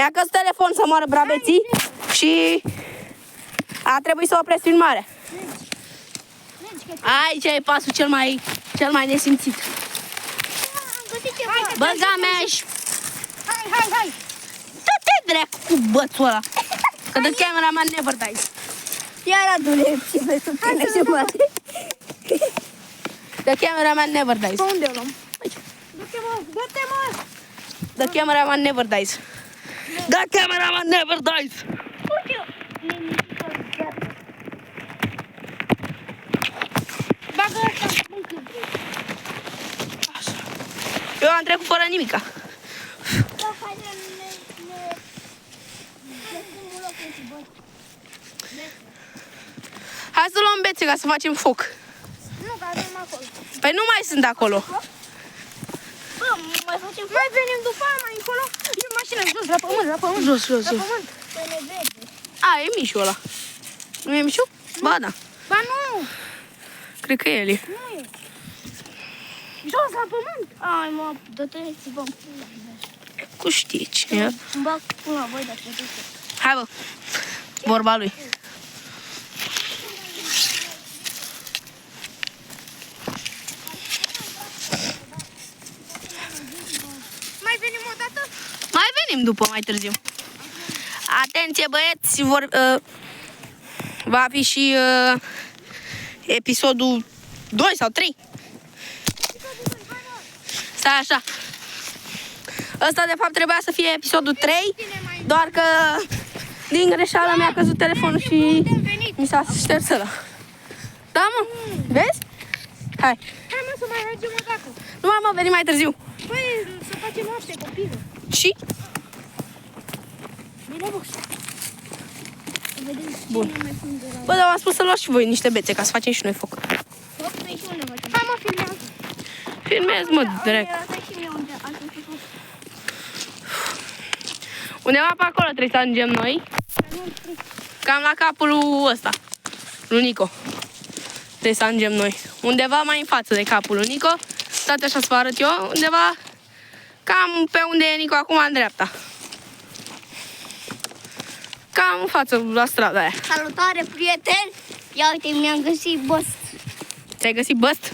Mi-a căzut telefon să moară brabeții și a trebuit să opresc filmarea. Aici e pasul cel mai nesimțit. Băga mea și... Hai! Dă-te dracu cu bățul ăla. Că the cameraman never dies. Iar adule și pe sub tine se bate. The cameraman never dies. Pe unde o luăm? Aici. Du-te mă! The cameraman never dies. The cameraman never dies. Bagă ăsta în cât vrei. Eu am trecut fără nimica. Hai să luăm bețe ca să facem foc. Nu, că avem acolo. Păi nu mai sunt acolo. Bă, mai venim după aia mai încolo. Și mașina jos, la pământ. Jos. La pământ. Păi ne vede. A, e Mișu ăla. Nu e Mișu? Ba da. Ba nu! Cred că e el. Nu e. Jos, la pământ. Ai, mă, dă-te să vă Cu știi cine. îmi bag până la voi, dacă te duce. Hai bă. Vorba lui. Mai venim o dată? Mai venim după, mai târziu. Atenție băieți, va fi și episodul 2 sau 3. Stai așa. Ăsta de fapt trebuia să fie episodul 3, doar că din greșeală mi-a căzut telefonul și mi s-a șters ăla. Da, mă? Vezi? Hai. Hai, mă, să mai mergem o dată. Nu mai mă, veni mai târziu. Păi, să facem noapte, copilul. Și? Bine, box. Să vedem Bun. cine mai sunt de la... Bă, dar v-am spus să luați și voi niște bețe ca să facem și noi foc. Foc, păi și unde facem? Hai, mă, filmează. Filmez, mă, direct. Arată și mie unde ați făcut. Undeva pe acolo trebuie să ajungem noi. Cam la capul lui ăsta, lui Nico. Trebuie să ajungem noi. Undeva mai în față de capul lui Nico. Tot așa să vă arăt eu. Undeva cam pe unde e Nico acum, în dreapta. Cam în față, la strada aia. Salutare, prieteni! Ia uite, mi-am găsit băst. Ți-ai găsit băst?